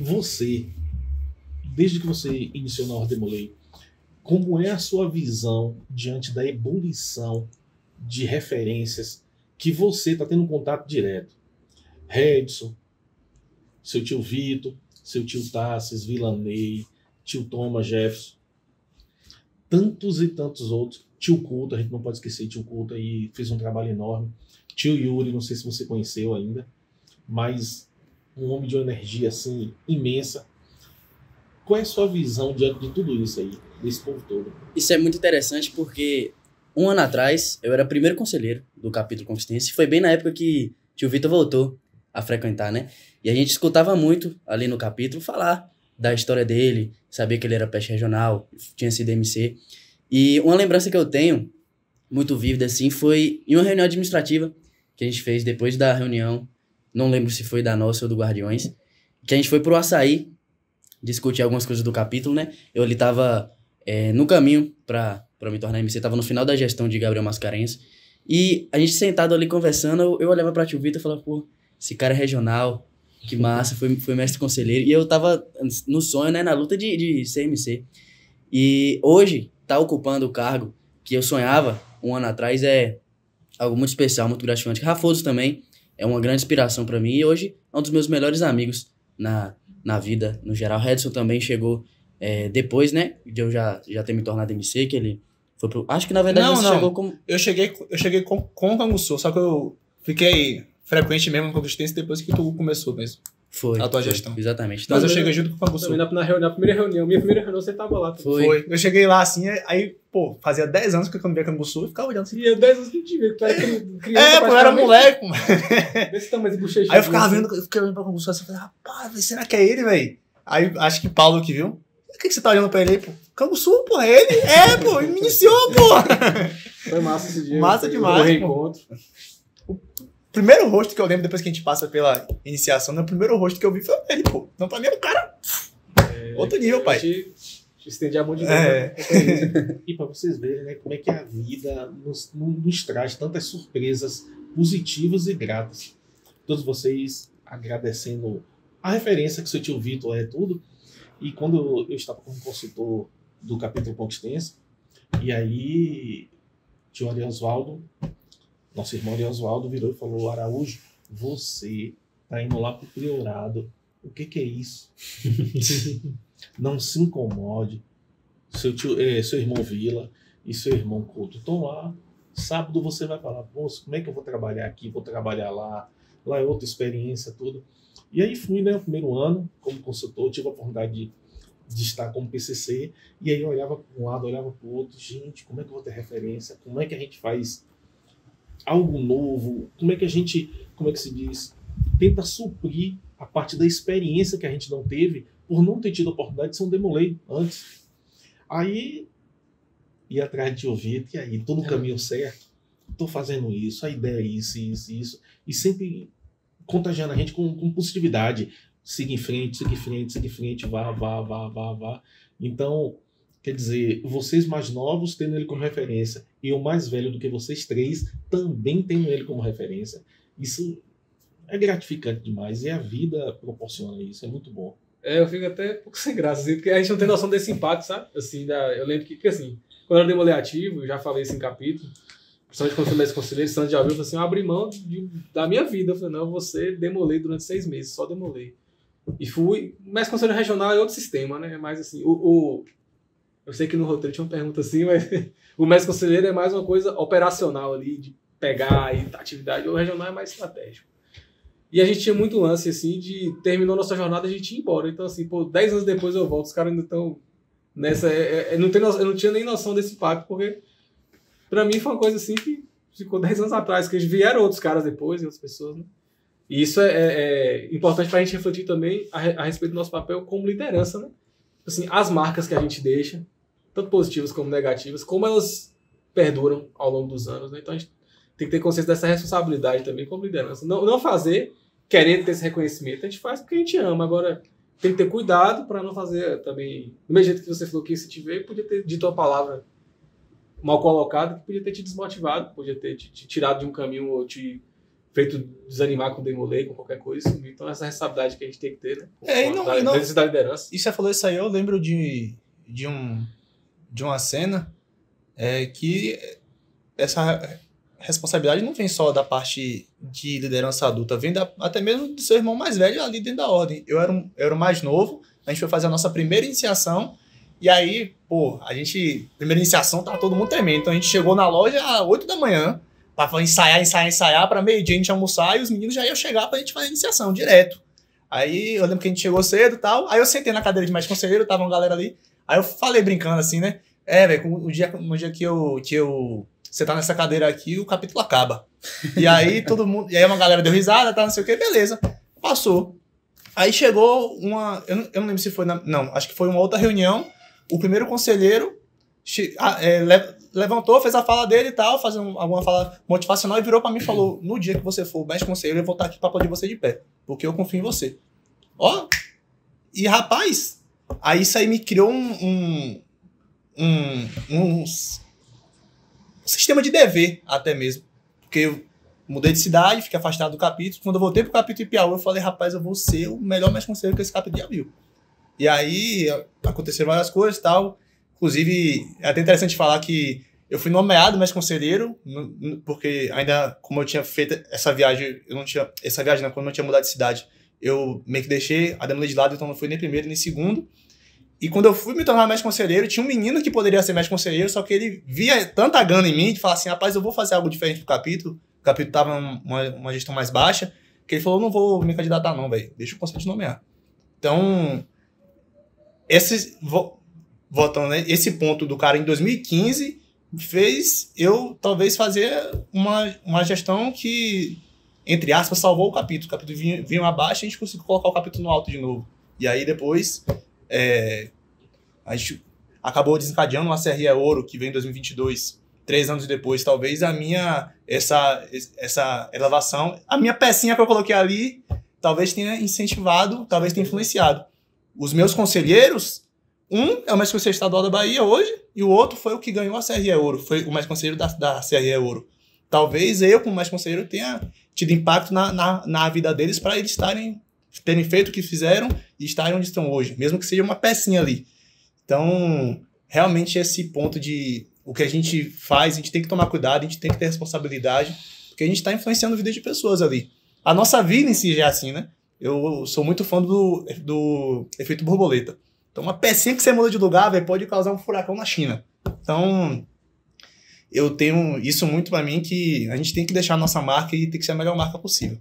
você, desde que você iniciou na Ordem Demolei, como é a sua visão diante da ebulição de referências que você está tendo contato direto? Redson, seu tio Vitor, seu tio Tassis, Villaney, tio Thomas Jefferson, tantos e tantos outros. Tio Couto, a gente não pode esquecer, tio Couto aí fez um trabalho enorme. Tio Yuri, não sei se você conheceu ainda, mas um homem de uma energia assim imensa. Qual é a sua visão diante de tudo isso aí, desse povo todo? Isso é muito interessante porque um ano atrás eu era primeiro conselheiro do capítulo Confistense. Foi bem na época que tio Vitor voltou a frequentar, né? E a gente escutava muito ali no capítulo falar da história dele, sabia que ele era peste regional, tinha sido MC. E uma lembrança que eu tenho, muito vívida assim, foi em uma reunião administrativa que a gente fez depois da reunião, não lembro se foi da nossa ou do Guardiões, que a gente foi pro Açaí discutir algumas coisas do capítulo, né? Eu ali tava no caminho pra me tornar MC, tava no final da gestão de Gabriel Mascarenhas, e a gente sentado ali conversando, eu olhava pra tio Vitor e falava, pô, esse cara é regional, que massa, foi mestre conselheiro, e eu tava no sonho, né, na luta de ser MC. E hoje, tá ocupando o cargo que eu sonhava um ano atrás é algo muito especial, muito gratificante. Rafoso também é uma grande inspiração pra mim, e hoje é um dos meus melhores amigos na vida, no geral. Redson também chegou depois, né, de eu já ter me tornado MC, que ele foi pro... Acho que, na verdade, você chegou como... Eu cheguei com o Canguçu, só que eu fiquei frequente mesmo no Conquistência depois que tu começou mesmo. Foi. A tua gestão. Exatamente. Mas eu cheguei junto com o Canguçu. Na primeira reunião, minha primeira reunião, você tava lá. Foi. Eu cheguei lá assim, aí, pô, fazia 10 anos que eu não via Canguçu e ficava olhando assim. E eu 10 anos que eu te vi, que tu era criança. Pô, eu era moleque, mano. Desse tamanho de bochecha. Aí eu ficava vendo, eu fiquei olhando pra Canguçu assim, eu falei, rapaz, será que é ele, velho? Aí acho que Paulo que viu. O que você tá olhando pra ele aí, pô? Canguçu, pô, é ele? Pô, ele me iniciou, pô. Foi massa esse dia. Massa demais, o reencontro. O primeiro rosto que eu lembro depois que a gente passa pela iniciação, né? O primeiro rosto que eu vi foi ele, pô. Então pra mim era um cara outro nível, pai. Te estendi a mão de novo. Né? E pra vocês verem, né, como é que a vida nos traz tantas surpresas positivas e gratas. Todos vocês agradecendo a referência que seu tio Vitor é tudo. E quando eu estava como consultor do capítulo Conquistência, e aí tio Ari Osvaldo, nosso irmão Ari Osvaldo, virou e falou, Araújo, você tá indo lá pro priorado. O que é isso? Não se incomode. Seu irmão Vila e seu irmão Couto estão lá. Sábado você vai falar, moço, como é que eu vou trabalhar aqui? Vou trabalhar lá. Lá é outra experiência, tudo. E aí fui, né, no primeiro ano, como consultor, tive a oportunidade de estar como PCC, e aí eu olhava para um lado, olhava para o outro, gente, como é que eu vou ter referência? Como é que a gente faz algo novo? Como é que se diz, tenta suprir a parte da experiência que a gente não teve, por não ter tido a oportunidade de ser um Demolei antes. Aí, ia atrás de ouvir, e aí, tô no caminho certo, tô fazendo isso, a ideia é isso, e sempre contagiando a gente com positividade. Siga em frente, vá. Então, quer dizer, vocês mais novos tendo ele como referência, e eu mais velho do que vocês três também tendo ele como referência. Isso é gratificante demais, e a vida proporciona isso, é muito bom. Eu fico até um pouco sem graça, assim, porque a gente não tem noção desse impacto, sabe? Assim, eu lembro que assim, quando eu era Demolei ativo, eu já falei isso em capítulo, principalmente quando eu fui mestre conselheiro, Santos já viu, eu falei assim, eu abri mão da minha vida. Eu falei, não, você Demolei durante 6 meses, só Demolei. E fui, mestre conselheiro regional é outro sistema, né? É mais assim, eu sei que no roteiro tinha uma pergunta assim, mas o mestre conselheiro é mais uma coisa operacional ali, de pegar e atividade, o regional é mais estratégico. E a gente tinha muito lance, assim, de terminou nossa jornada, a gente ia embora. Então, assim, 10 anos depois eu volto, os caras ainda estão nessa... eu não tinha nem noção desse impacto, porque pra mim foi uma coisa, assim, que ficou 10 anos atrás, que vieram outros caras depois, e outras pessoas, né? E isso é importante pra gente refletir também a respeito do nosso papel como liderança, né? Assim, as marcas que a gente deixa, tanto positivas como negativas, como elas perduram ao longo dos anos, né? Então a gente tem que ter consciência dessa responsabilidade também como liderança. Não fazer querendo ter esse reconhecimento, a gente faz porque a gente ama. Agora, tem que ter cuidado para não fazer também... Do mesmo jeito que você falou que se te veio, podia ter dito uma palavra mal colocada, que podia ter te desmotivado, podia ter te tirado de um caminho ou te feito desanimar com o Demolay, com qualquer coisa. Então, essa responsabilidade que a gente tem que ter, né? Da liderança. E você falou isso aí, eu lembro de uma cena que essa responsabilidade não vem só da parte de liderança adulta, vem até mesmo do seu irmão mais velho ali dentro da ordem. Eu era o mais novo, a gente foi fazer a nossa primeira iniciação, e aí, primeira iniciação, tava todo mundo tremendo. Então a gente chegou na loja às 8 da manhã, pra ensaiar, pra meio-dia a gente almoçar, e os meninos já iam chegar pra gente fazer a iniciação, direto. Aí eu lembro que a gente chegou cedo e tal, aí eu sentei na cadeira de mestre conselheiro, tava uma galera ali, aí eu falei brincando assim, né? Velho, no dia que você tá nessa cadeira aqui, o capítulo acaba. E aí todo mundo. E aí uma galera deu risada, tá, não sei o que, beleza. Passou. Aí chegou uma. Eu não lembro se foi não, acho que foi uma outra reunião. O primeiro conselheiro levantou, fez a fala dele e tal, fazendo alguma fala motivacional e virou pra mim e falou: no dia que você for o mestre conselheiro, eu vou estar aqui pra aplaudir você de pé. Porque eu confio em você. Ó. E rapaz, aí isso aí me criou um sistema de dever, até mesmo. Porque eu mudei de cidade, fiquei afastado do capítulo. Quando eu voltei pro capítulo de Piauí, eu falei, rapaz, eu vou ser o melhor mestre conselheiro que esse capítulo já viu. E aí, aconteceram várias coisas e tal. Inclusive, é até interessante falar que eu fui nomeado mestre conselheiro, porque ainda, como eu tinha feito essa viagem, quando eu não tinha mudado de cidade, eu meio que deixei a demanda de lado, então não fui nem primeiro, nem segundo. E quando eu fui me tornar mestre conselheiro, tinha um menino que poderia ser mestre conselheiro, só que ele via tanta gana em mim, de falar assim, rapaz, eu vou fazer algo diferente pro capítulo. O capítulo tava uma gestão mais baixa, que ele falou, não vou me candidatar não, velho, deixa o conselho te nomear. Então, voltando, né, esse ponto do cara em 2015 fez eu talvez fazer uma gestão que, entre aspas, salvou o capítulo. O capítulo vinha abaixo e a gente conseguiu colocar o capítulo no alto de novo. E aí depois a gente acabou desencadeando uma CRE Ouro que veio em 2022, 3 anos depois. Talvez essa elevação, a minha pecinha que eu coloquei ali, talvez tenha incentivado, talvez tenha influenciado. Os meus conselheiros, um é o mestre conselheiro estadual da Bahia hoje, e o outro foi o que ganhou a CRE Ouro, foi o mestre conselheiro da CRE Ouro. Talvez eu, como mestre conselheiro, tenha tido impacto na vida deles para eles terem feito o que fizeram e estarem onde estão hoje, mesmo que seja uma pecinha ali. Então, realmente esse ponto de o que a gente faz, a gente tem que tomar cuidado, a gente tem que ter responsabilidade, porque a gente está influenciando a vida de pessoas ali. A nossa vida em si já é assim, né? Eu sou muito fã do efeito borboleta. Então, uma pecinha que você muda de lugar, véio, pode causar um furacão na China. Então, eu tenho isso muito para mim, que a gente tem que deixar a nossa marca e tem que ser a melhor marca possível.